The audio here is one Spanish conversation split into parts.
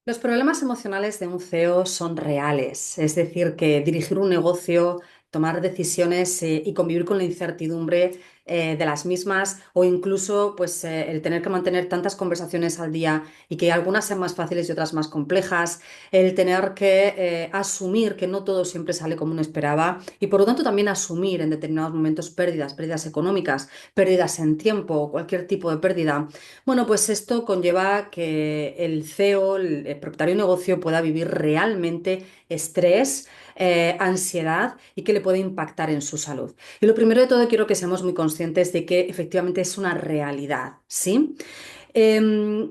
Los problemas emocionales de un CEO son reales, es decir, que dirigir un negocio, tomar decisiones y convivir con la incertidumbre de las mismas o incluso el tener que mantener tantas conversaciones al día y que algunas sean más fáciles y otras más complejas, el tener que asumir que no todo siempre sale como uno esperaba y por lo tanto también asumir en determinados momentos pérdidas económicas, pérdidas en tiempo o cualquier tipo de pérdida. Bueno, pues esto conlleva que el CEO, el propietario de negocio, pueda vivir realmente estrés, ansiedad y que le puede impactar en su salud. Y lo primero de todo, quiero que seamos muy conscientes de que efectivamente es una realidad, ¿sí?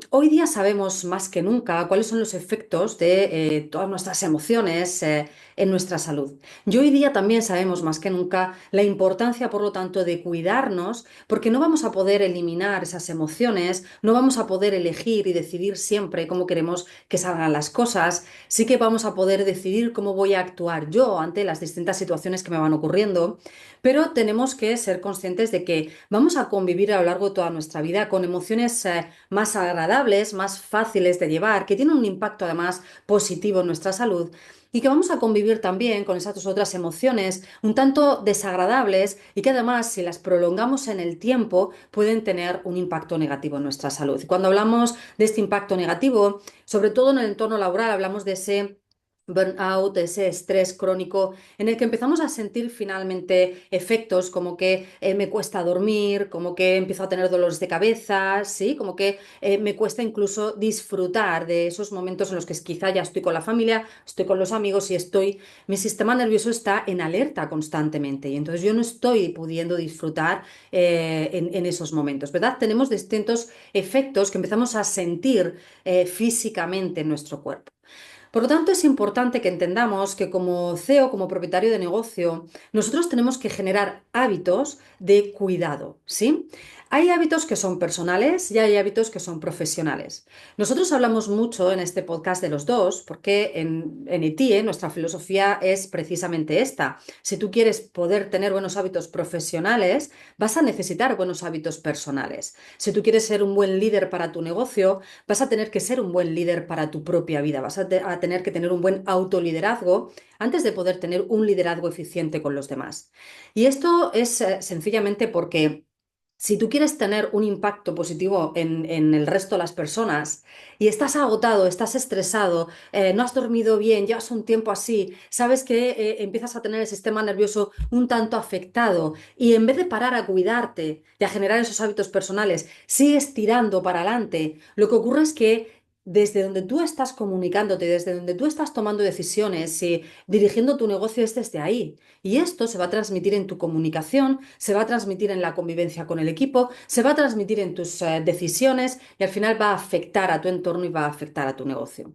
Hoy día sabemos más que nunca cuáles son los efectos de todas nuestras emociones en nuestra salud. Y hoy día también sabemos más que nunca la importancia, por lo tanto, de cuidarnos, porque no vamos a poder eliminar esas emociones, no vamos a poder elegir y decidir siempre cómo queremos que salgan las cosas. Sí que vamos a poder decidir cómo voy a actuar yo ante las distintas situaciones que me van ocurriendo, pero tenemos que ser conscientes de que vamos a convivir a lo largo de toda nuestra vida con emociones más agradables, más fáciles de llevar, que tienen un impacto además positivo en nuestra salud y que vamos a convivir también con esas otras emociones un tanto desagradables y que además si las prolongamos en el tiempo pueden tener un impacto negativo en nuestra salud. Y cuando hablamos de este impacto negativo, sobre todo en el entorno laboral, hablamos de ese burnout, ese estrés crónico en el que empezamos a sentir finalmente efectos como que me cuesta dormir, como que empiezo a tener dolores de cabeza, ¿sí? Como que me cuesta incluso disfrutar de esos momentos en los que quizá ya estoy con la familia, estoy con los amigos y mi sistema nervioso está en alerta constantemente y entonces yo no estoy pudiendo disfrutar en esos momentos, ¿verdad? Tenemos distintos efectos que empezamos a sentir físicamente en nuestro cuerpo. Por lo tanto, es importante que entendamos que como CEO, como propietario de negocio, nosotros tenemos que generar hábitos de cuidado, ¿sí? Hay hábitos que son personales y hay hábitos que son profesionales. Nosotros hablamos mucho en este podcast de los dos porque en ITIE nuestra filosofía es precisamente esta. Si tú quieres poder tener buenos hábitos profesionales, vas a necesitar buenos hábitos personales. Si tú quieres ser un buen líder para tu negocio, vas a tener que ser un buen líder para tu propia vida, a tener que tener un buen autoliderazgo antes de poder tener un liderazgo eficiente con los demás. Y esto es sencillamente porque si tú quieres tener un impacto positivo en el resto de las personas y estás agotado, estás estresado, no has dormido bien, llevas un tiempo así, sabes que empiezas a tener el sistema nervioso un tanto afectado y en vez de parar a cuidarte y a generar esos hábitos personales, sigues tirando para adelante, lo que ocurre es que desde donde tú estás comunicándote, desde donde tú estás tomando decisiones y dirigiendo tu negocio es desde ahí. Y esto se va a transmitir en tu comunicación, se va a transmitir en la convivencia con el equipo, se va a transmitir en tus decisiones y al final va a afectar a tu entorno y va a afectar a tu negocio.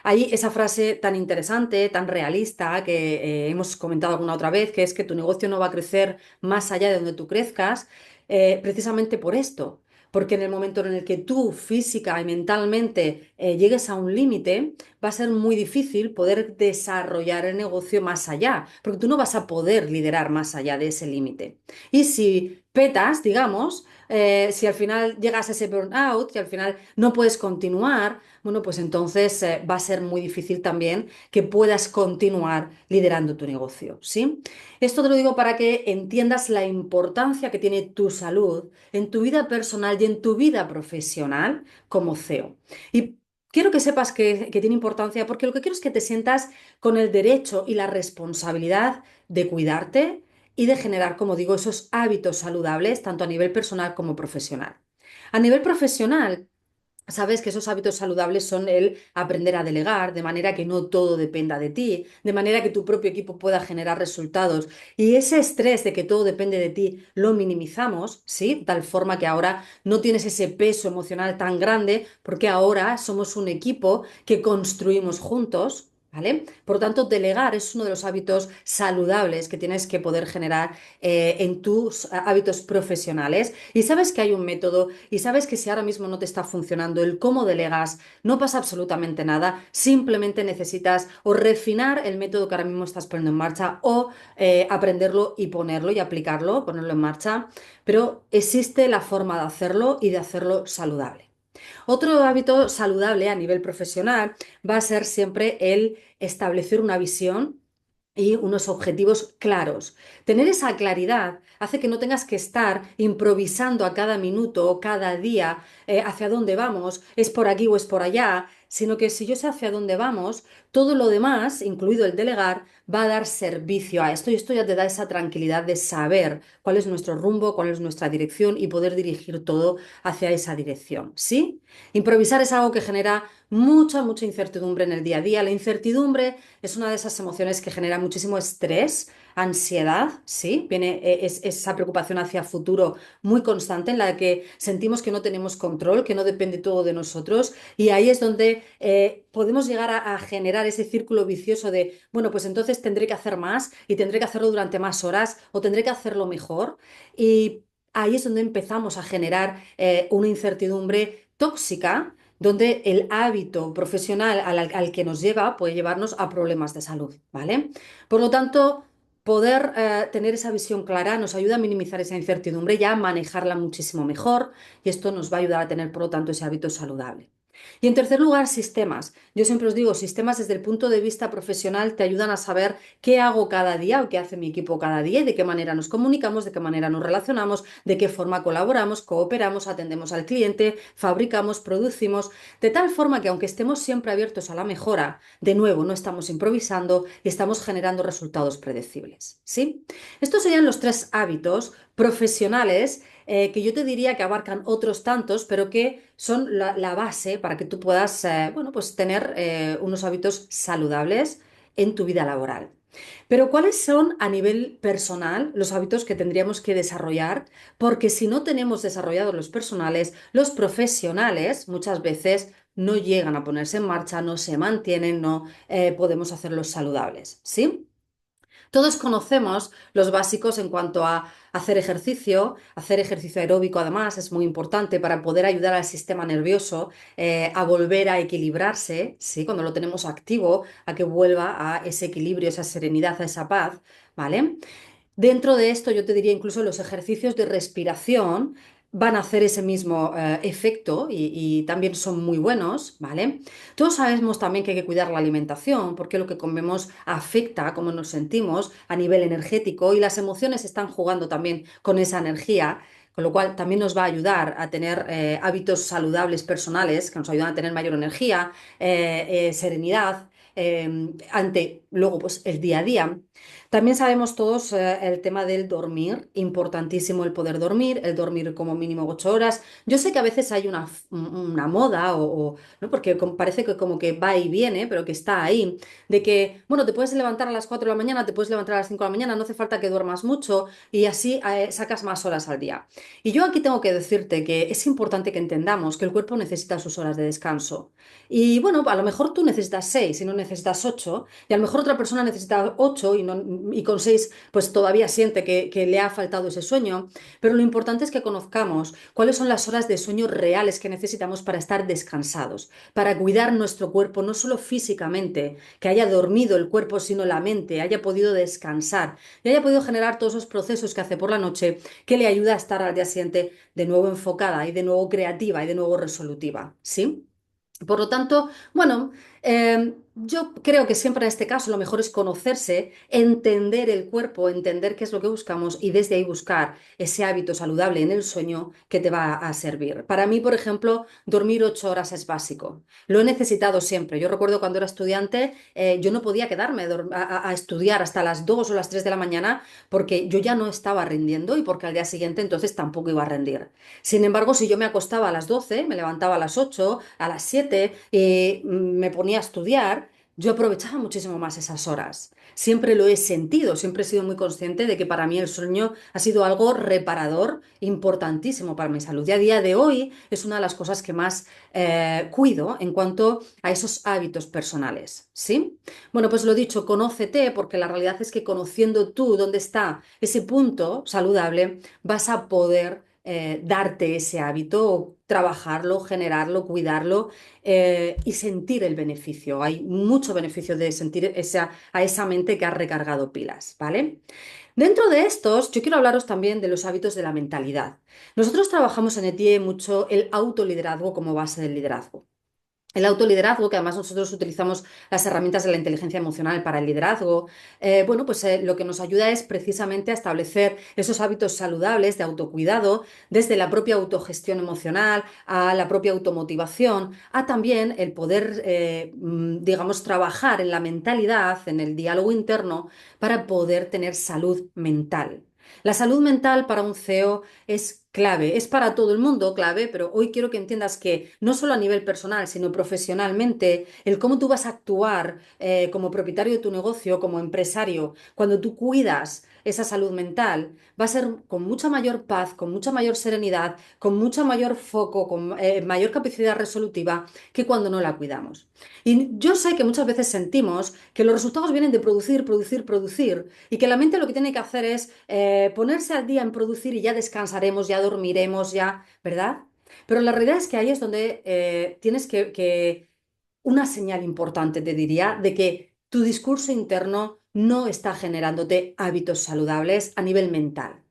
Hay esa frase tan interesante, tan realista que hemos comentado alguna otra vez, que es que tu negocio no va a crecer más allá de donde tú crezcas, precisamente por esto. Porque en el momento en el que tú física y mentalmente llegues a un límite, va a ser muy difícil poder desarrollar el negocio más allá, porque tú no vas a poder liderar más allá de ese límite. Y si petas, digamos, si al final llegas a ese burnout y al final no puedes continuar, bueno, pues entonces va a ser muy difícil también que puedas continuar liderando tu negocio, ¿sí? Esto te lo digo para que entiendas la importancia que tiene tu salud en tu vida personal y en tu vida profesional como CEO. Y quiero que sepas que tiene importancia porque lo que quiero es que te sientas con el derecho y la responsabilidad de cuidarte y de generar, como digo, esos hábitos saludables, tanto a nivel personal como profesional. A nivel profesional, sabes que esos hábitos saludables son el aprender a delegar, de manera que no todo dependa de ti, de manera que tu propio equipo pueda generar resultados. Y ese estrés de que todo depende de ti lo minimizamos, ¿sí? De tal forma que ahora no tienes ese peso emocional tan grande, porque ahora somos un equipo que construimos juntos. ¿Vale? Por lo tanto, delegar es uno de los hábitos saludables que tienes que poder generar en tus hábitos profesionales. Y sabes que hay un método y sabes que si ahora mismo no te está funcionando el cómo delegas, no pasa absolutamente nada, simplemente necesitas o refinar el método que ahora mismo estás poniendo en marcha o aprenderlo y ponerlo y aplicarlo, ponerlo en marcha, pero existe la forma de hacerlo y de hacerlo saludable. Otro hábito saludable a nivel profesional va a ser siempre el establecer una visión y unos objetivos claros. Tener esa claridad hace que no tengas que estar improvisando a cada minuto o cada día hacia dónde vamos, es por aquí o es por allá, sino que si yo sé hacia dónde vamos, todo lo demás, incluido el delegar, va a dar servicio a esto y esto ya te da esa tranquilidad de saber cuál es nuestro rumbo, cuál es nuestra dirección y poder dirigir todo hacia esa dirección. ¿Sí? Improvisar es algo que genera mucha incertidumbre en el día a día. La incertidumbre es una de esas emociones que genera muchísimo estrés, ansiedad, ¿sí? Viene es esa preocupación hacia futuro muy constante en la que sentimos que no tenemos control, que no depende todo de nosotros y ahí es donde podemos llegar a generar ese círculo vicioso de, bueno, pues entonces tendré que hacer más y tendré que hacerlo durante más horas o tendré que hacerlo mejor y ahí es donde empezamos a generar una incertidumbre tóxica donde el hábito profesional al que nos lleva puede llevarnos a problemas de salud, ¿vale? Por lo tanto, poder tener esa visión clara nos ayuda a minimizar esa incertidumbre y a manejarla muchísimo mejor y esto nos va a ayudar a tener, por lo tanto, ese hábito saludable. Y en tercer lugar, sistemas. Yo siempre os digo, sistemas desde el punto de vista profesional te ayudan a saber qué hago cada día o qué hace mi equipo cada día y de qué manera nos comunicamos, de qué manera nos relacionamos, de qué forma colaboramos, cooperamos, atendemos al cliente, fabricamos, producimos, de tal forma que aunque estemos siempre abiertos a la mejora, de nuevo no estamos improvisando y estamos generando resultados predecibles. ¿Sí? Estos serían los tres hábitos profesionales que yo te diría que abarcan otros tantos, pero que son la base para que tú puedas, bueno, pues tener unos hábitos saludables en tu vida laboral. Pero ¿cuáles son a nivel personal los hábitos que tendríamos que desarrollar? Porque si no tenemos desarrollados los personales, los profesionales muchas veces no llegan a ponerse en marcha, no se mantienen, no podemos hacerlos saludables, ¿sí? Todos conocemos los básicos en cuanto a hacer ejercicio aeróbico además es muy importante para poder ayudar al sistema nervioso a volver a equilibrarse, ¿sí? Cuando lo tenemos activo, a que vuelva a ese equilibrio, esa serenidad, a esa paz, ¿vale? Dentro de esto, yo te diría incluso los ejercicios de respiración van a hacer ese mismo efecto y también son muy buenos, ¿vale? Todos sabemos también que hay que cuidar la alimentación porque lo que comemos afecta a cómo nos sentimos a nivel energético y las emociones están jugando también con esa energía. Con lo cual también nos va a ayudar a tener hábitos saludables personales que nos ayudan a tener mayor energía, serenidad ante luego pues el día a día. También sabemos todos el tema del dormir, importantísimo el poder dormir, el dormir como mínimo 8 horas. Yo sé que a veces hay una moda ¿no? Porque parece que como que va y viene, pero que está ahí, de que, bueno, te puedes levantar a las 4 de la mañana, te puedes levantar a las 5 de la mañana, no hace falta que duermas mucho y así sacas más horas al día. Y yo aquí tengo que decirte que es importante que entendamos que el cuerpo necesita sus horas de descanso. Y bueno, a lo mejor tú necesitas 6 y no necesitas 8, y a lo mejor otra persona necesita 8 y con 6 pues todavía siente que le ha faltado ese sueño. Pero lo importante es que conozcamos cuáles son las horas de sueño reales que necesitamos para estar descansados, para cuidar nuestro cuerpo, no solo físicamente, que haya dormido el cuerpo, sino la mente, haya podido descansar y haya podido generar todos esos procesos que hace por la noche que le ayuda a estar al día siguiente de nuevo enfocada y de nuevo creativa y de nuevo resolutiva. ¿Sí? Por lo tanto, bueno, yo creo que siempre en este caso lo mejor es conocerse, entender el cuerpo, entender qué es lo que buscamos y desde ahí buscar ese hábito saludable en el sueño que te va a servir. Para mí, por ejemplo, dormir 8 horas es básico. Lo he necesitado siempre. Yo recuerdo cuando era estudiante, yo no podía quedarme a estudiar hasta las 2 o las 3 de la mañana porque yo ya no estaba rindiendo y porque al día siguiente entonces tampoco iba a rendir. Sin embargo, si yo me acostaba a las 12, me levantaba a las 8, a las 7 y me ponía a estudiar, yo aprovechaba muchísimo más esas horas. Siempre lo he sentido, siempre he sido muy consciente de que para mí el sueño ha sido algo reparador, importantísimo para mi salud. Y a día de hoy es una de las cosas que más cuido en cuanto a esos hábitos personales. ¿Sí? Bueno, pues lo dicho, conócete, porque la realidad es que conociendo tú dónde está ese punto saludable, vas a poder darte ese hábito, o trabajarlo, generarlo, cuidarlo y sentir el beneficio. Hay mucho beneficio de sentir a esa mente que ha recargado pilas, ¿vale? Dentro de estos, yo quiero hablaros también de los hábitos de la mentalidad. Nosotros trabajamos en ETIE mucho el autoliderazgo como base del liderazgo. El autoliderazgo, que además nosotros utilizamos las herramientas de la inteligencia emocional para el liderazgo, bueno, pues lo que nos ayuda es precisamente a establecer esos hábitos saludables de autocuidado, desde la propia autogestión emocional a la propia automotivación, a también el poder, digamos, trabajar en la mentalidad, en el diálogo interno, para poder tener salud mental. La salud mental para un CEO es clave, es para todo el mundo clave, pero hoy quiero que entiendas que no solo a nivel personal, sino profesionalmente, el cómo tú vas a actuar como propietario de tu negocio, como empresario, cuando tú cuidas esa salud mental, va a ser con mucha mayor paz, con mucha mayor serenidad, con mucho mayor foco, con mayor capacidad resolutiva que cuando no la cuidamos. Y yo sé que muchas veces sentimos que los resultados vienen de producir, producir, producir y que la mente lo que tiene que hacer es ponerse al día en producir y ya descansaremos, ya dormiremos, ya, ¿verdad? Pero la realidad es que ahí es donde tienes una señal importante, te diría, de que tu discurso interno no está generándote hábitos saludables a nivel mental.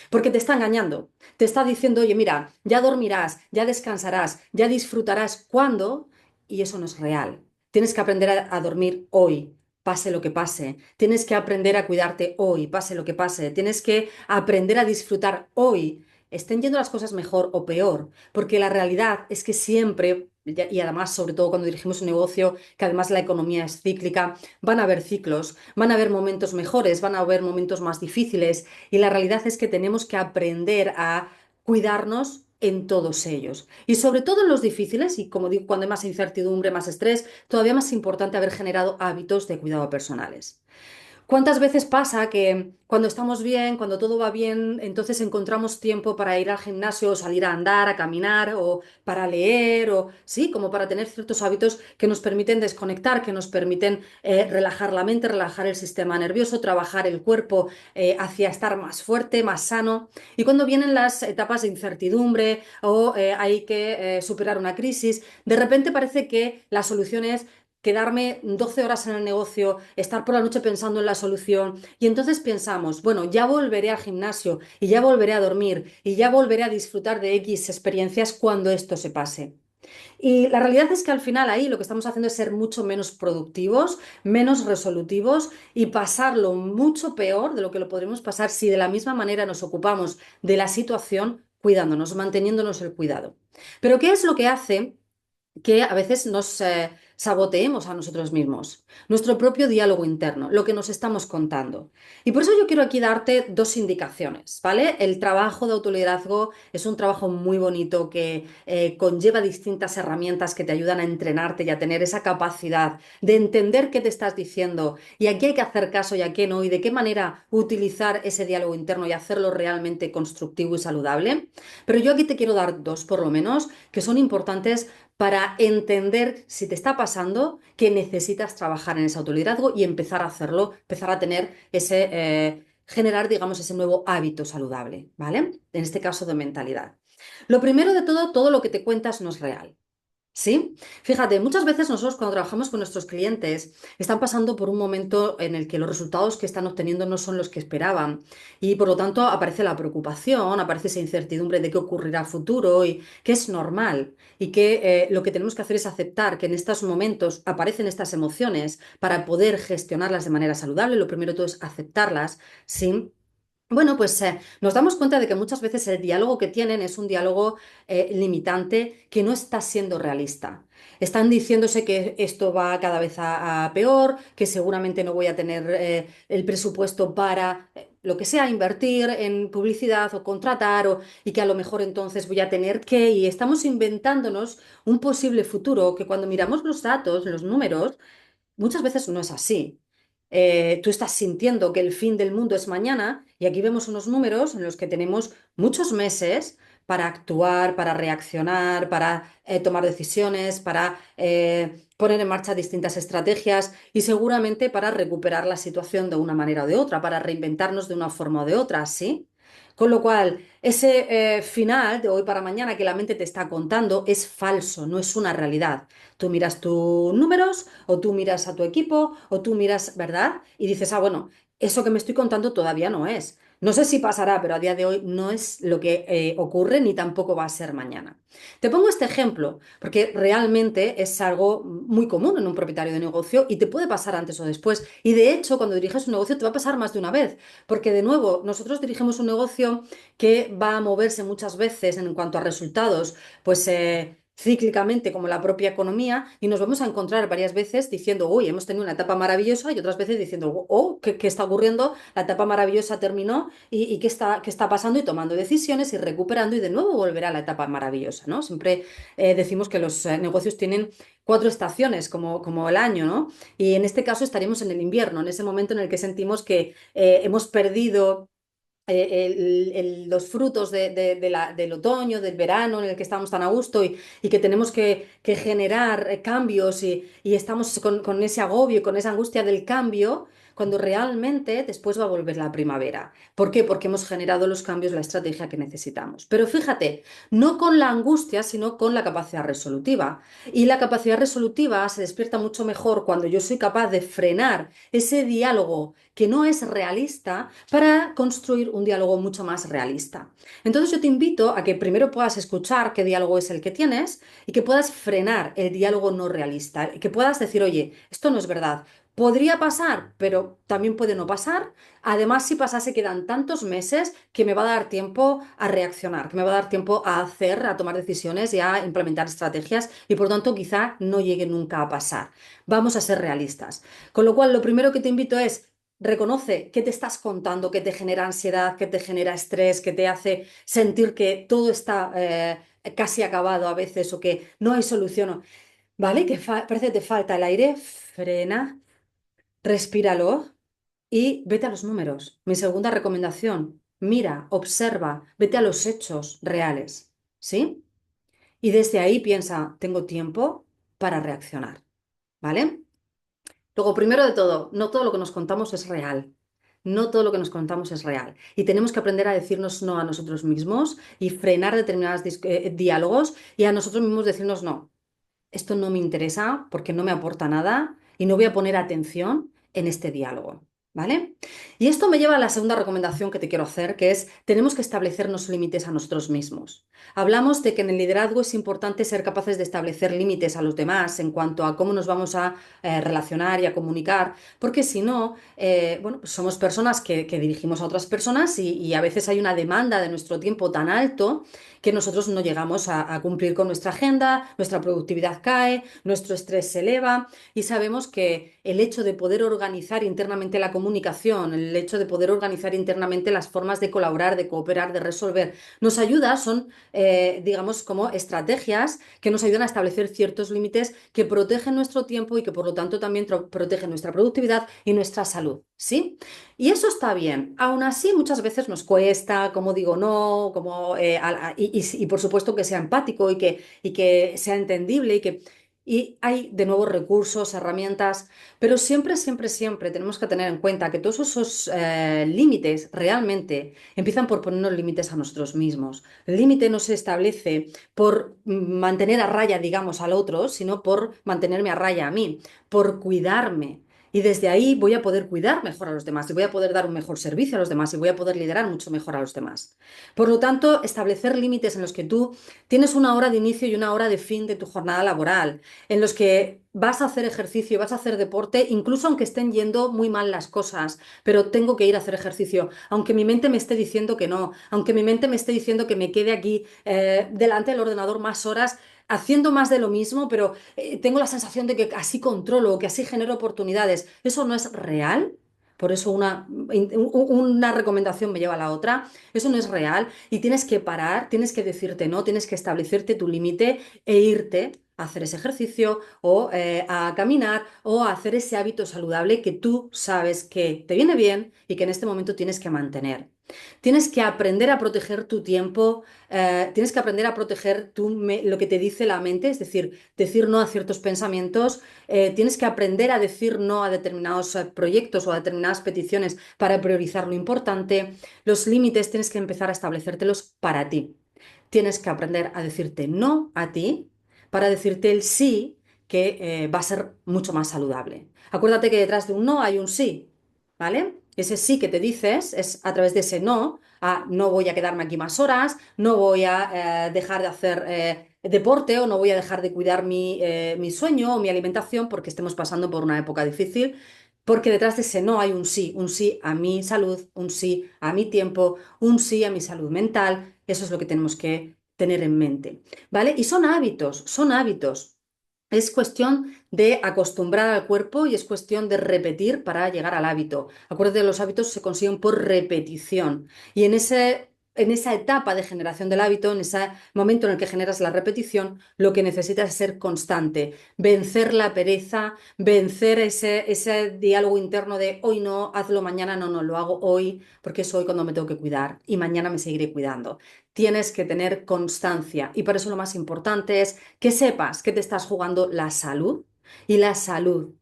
Porque te está engañando, te está diciendo, oye, mira, ya dormirás, ya descansarás, ya disfrutarás cuando, y eso no es real. Tienes que aprender a dormir hoy, pase lo que pase. Tienes que aprender a cuidarte hoy, pase lo que pase. Tienes que aprender a disfrutar hoy, estén yendo las cosas mejor o peor, porque la realidad es que siempre, y además sobre todo cuando dirigimos un negocio, que además la economía es cíclica, van a haber ciclos, van a haber momentos mejores, van a haber momentos más difíciles, y la realidad es que tenemos que aprender a cuidarnos en todos ellos. Y sobre todo en los difíciles, y como digo, cuando hay más incertidumbre, más estrés, todavía más importante haber generado hábitos de cuidado personales. ¿Cuántas veces pasa que cuando estamos bien, cuando todo va bien, entonces encontramos tiempo para ir al gimnasio o salir a andar, a caminar o para leer o sí, como para tener ciertos hábitos que nos permiten desconectar, que nos permiten relajar la mente, relajar el sistema nervioso, trabajar el cuerpo hacia estar más fuerte, más sano? Y cuando vienen las etapas de incertidumbre o hay que superar una crisis, de repente parece que la solución es quedarme 12 horas en el negocio, estar por la noche pensando en la solución y entonces pensamos, bueno, ya volveré al gimnasio y ya volveré a dormir y ya volveré a disfrutar de X experiencias cuando esto se pase. Y la realidad es que al final ahí lo que estamos haciendo es ser mucho menos productivos, menos resolutivos y pasarlo mucho peor de lo que lo podremos pasar si de la misma manera nos ocupamos de la situación cuidándonos, manteniéndonos el cuidado. Pero ¿qué es lo que hace que a veces nos saboteemos a nosotros mismos, nuestro propio diálogo interno, lo que nos estamos contando? Y por eso yo quiero aquí darte dos indicaciones, ¿vale? El trabajo de autoliderazgo es un trabajo muy bonito que conlleva distintas herramientas que te ayudan a entrenarte y a tener esa capacidad de entender qué te estás diciendo y a qué hay que hacer caso y a qué no, y de qué manera utilizar ese diálogo interno y hacerlo realmente constructivo y saludable. Pero yo aquí te quiero dar dos, por lo menos, que son importantes para entender si te está pasando que necesitas trabajar en ese autoliderazgo y empezar a hacerlo, empezar a tener generar, digamos, ese nuevo hábito saludable, ¿vale? En este caso de mentalidad. Lo primero de todo lo que te cuentas no es real. ¿Sí? Fíjate, muchas veces nosotros cuando trabajamos con nuestros clientes están pasando por un momento en el que los resultados que están obteniendo no son los que esperaban y por lo tanto aparece la preocupación, aparece esa incertidumbre de qué ocurrirá a futuro y que es normal y que lo que tenemos que hacer es aceptar que en estos momentos aparecen estas emociones para poder gestionarlas de manera saludable. Lo primero de todo es aceptarlas, ¿sí? Bueno, pues nos damos cuenta de que muchas veces el diálogo que tienen es un diálogo limitante que no está siendo realista. Están diciéndose que esto va cada vez a peor, que seguramente no voy a tener el presupuesto para lo que sea, invertir en publicidad o contratar, y que a lo mejor entonces voy a tener que, y estamos inventándonos un posible futuro que cuando miramos los datos, los números, muchas veces no es así. Tú estás sintiendo que el fin del mundo es mañana y aquí vemos unos números en los que tenemos muchos meses para actuar, para reaccionar, para tomar decisiones, para poner en marcha distintas estrategias y seguramente para recuperar la situación de una manera o de otra, para reinventarnos de una forma o de otra, ¿sí? Con lo cual, ese final de hoy para mañana que la mente te está contando es falso, no es una realidad. Tú miras tus números o tú miras a tu equipo o tú miras, ¿verdad? Y dices, ah, bueno, eso que me estoy contando todavía no es. No sé si pasará, pero a día de hoy no es lo que ocurre ni tampoco va a ser mañana. Te pongo este ejemplo porque realmente es algo muy común en un propietario de negocio y te puede pasar antes o después. Y de hecho, cuando diriges un negocio te va a pasar más de una vez, porque de nuevo, nosotros dirigimos un negocio que va a moverse muchas veces en cuanto a resultados, pues cíclicamente como la propia economía, y nos vamos a encontrar varias veces diciendo, uy, hemos tenido una etapa maravillosa y otras veces diciendo, oh, ¿qué está ocurriendo? La etapa maravillosa terminó y qué está pasando y tomando decisiones y recuperando y de nuevo volverá a la etapa maravillosa, ¿no? Siempre decimos que los negocios tienen cuatro estaciones como el año, ¿no? Y en este caso estaríamos en el invierno, en ese momento en el que sentimos que hemos perdido los frutos del otoño, del verano, en el que estamos tan a gusto y que tenemos que generar cambios y estamos con ese agobio, y con esa angustia del cambio, cuando realmente después va a volver la primavera. ¿Por qué? Porque hemos generado los cambios, la estrategia que necesitamos. Pero fíjate, no con la angustia, sino con la capacidad resolutiva. Y la capacidad resolutiva se despierta mucho mejor cuando yo soy capaz de frenar ese diálogo que no es realista para construir un diálogo mucho más realista. Entonces yo te invito a que primero puedas escuchar qué diálogo es el que tienes y que puedas frenar el diálogo no realista y que puedas decir, oye, esto no es verdad. Podría pasar, pero también puede no pasar. Además, si pasase, quedan tantos meses que me va a dar tiempo a reaccionar, que me va a dar tiempo a hacer, a tomar decisiones y a implementar estrategias y por tanto quizá no llegue nunca a pasar. Vamos a ser realistas. Con lo cual, lo primero que te invito es reconoce qué te estás contando, qué te genera ansiedad, qué te genera estrés, qué te hace sentir que todo está casi acabado a veces o que no hay solución. ¿Vale? Que parece que te falta el aire, frena, respíralo y vete a los números. Mi segunda recomendación, mira, observa, vete a los hechos reales. ¿Sí? Y desde ahí piensa, tengo tiempo para reaccionar. ¿Vale? Luego, primero de todo, no todo lo que nos contamos es real. No todo lo que nos contamos es real. Y tenemos que aprender a decirnos no a nosotros mismos y frenar determinados diálogos y a nosotros mismos decirnos no. Esto no me interesa porque no me aporta nada y no voy a poner atención en este diálogo. ¿Vale? Y esto me lleva a la segunda recomendación que te quiero hacer, que es tenemos que establecernos límites a nosotros mismos. Hablamos de que en el liderazgo es importante ser capaces de establecer límites a los demás en cuanto a cómo nos vamos a relacionar y a comunicar, porque si no, bueno, pues somos personas que dirigimos a otras personas y a veces hay una demanda de nuestro tiempo tan alto que nosotros no llegamos a cumplir con nuestra agenda, nuestra productividad cae, nuestro estrés se eleva y sabemos que el hecho de poder organizar internamente la comunicación, el hecho de poder organizar internamente las formas de colaborar, de cooperar, de resolver, nos ayuda, son, digamos, como estrategias que nos ayudan a establecer ciertos límites que protegen nuestro tiempo y que por lo tanto también protegen nuestra productividad y nuestra salud, ¿sí? Y eso está bien. Aún así, muchas veces nos cuesta, como digo, no, como, y por supuesto que sea empático y que sea entendible y hay de nuevo recursos, herramientas, pero siempre, siempre, siempre tenemos que tener en cuenta que todos esos límites realmente empiezan por ponernos límites a nosotros mismos. El límite no se establece por mantener a raya, digamos, al otro, sino por mantenerme a raya a mí, por cuidarme. Y desde ahí voy a poder cuidar mejor a los demás y voy a poder dar un mejor servicio a los demás y voy a poder liderar mucho mejor a los demás. Por lo tanto, establecer límites en los que tú tienes una hora de inicio y una hora de fin de tu jornada laboral, en los que vas a hacer ejercicio, vas a hacer deporte, incluso aunque estén yendo muy mal las cosas, pero tengo que ir a hacer ejercicio, aunque mi mente me esté diciendo que no, aunque mi mente me esté diciendo que me quede aquí delante del ordenador más horas haciendo más de lo mismo, pero tengo la sensación de que así controlo, que así genero oportunidades. Eso no es real. Por eso una recomendación me lleva a la otra. Eso no es real y tienes que parar, tienes que decirte no, tienes que establecerte tu límite e irte a hacer ese ejercicio o a caminar o a hacer ese hábito saludable que tú sabes que te viene bien y que en este momento tienes que mantener. Tienes que aprender a proteger tu tiempo, tienes que aprender a proteger lo que te dice la mente, es decir no a ciertos pensamientos, tienes que aprender a decir no a determinados proyectos o a determinadas peticiones para priorizar lo importante. Los límites tienes que empezar a establecértelos para ti. Tienes que aprender a decirte no a ti para decirte el sí que va a ser mucho más saludable. Acuérdate que detrás de un no hay un sí, ¿vale? Ese sí que te dices es a través de ese no, no voy a quedarme aquí más horas, no voy a dejar de hacer deporte o no voy a dejar de cuidar mi sueño o mi alimentación porque estemos pasando por una época difícil, porque detrás de ese no hay un sí a mi salud, un sí a mi tiempo, un sí a mi salud mental. Eso es lo que tenemos que tener en mente, ¿vale? Y son hábitos, son hábitos. Es cuestión de acostumbrar al cuerpo y es cuestión de repetir para llegar al hábito. Acuérdate, los hábitos se consiguen por repetición. Y en esa etapa de generación del hábito, en ese momento en el que generas la repetición, lo que necesitas es ser constante, vencer la pereza, vencer ese diálogo interno de hoy no, hazlo mañana, no, no, lo hago hoy porque es hoy cuando me tengo que cuidar y mañana me seguiré cuidando. Tienes que tener constancia y por eso lo más importante es que sepas que te estás jugando la salud y la salud.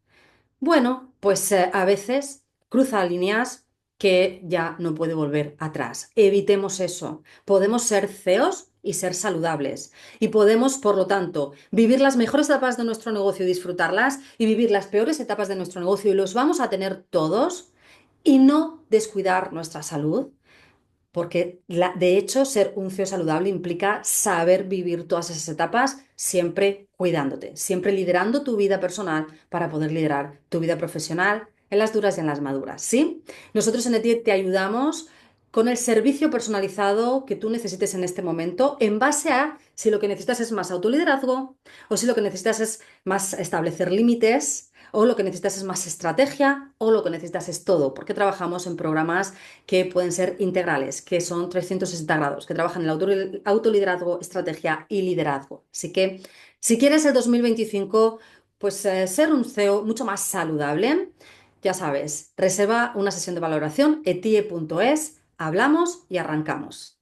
Bueno, pues a veces cruza líneas que ya no puede volver atrás. Evitemos eso. Podemos ser CEOs y ser saludables. Y podemos, por lo tanto, vivir las mejores etapas de nuestro negocio y disfrutarlas y vivir las peores etapas de nuestro negocio y los vamos a tener todos y no descuidar nuestra salud porque de hecho ser un CEO saludable implica saber vivir todas esas etapas siempre cuidándote, siempre liderando tu vida personal para poder liderar tu vida profesional en las duras y en las maduras, ¿sí? Nosotros en ETIE te ayudamos con el servicio personalizado que tú necesites en este momento en base a si lo que necesitas es más autoliderazgo o si lo que necesitas es más establecer límites o lo que necesitas es más estrategia o lo que necesitas es todo, porque trabajamos en programas que pueden ser integrales, que son 360 grados, que trabajan en el autoliderazgo, estrategia y liderazgo. Así que si quieres el 2025, pues ser un CEO mucho más saludable, ya sabes, reserva una sesión de valoración etie.es, hablamos y arrancamos.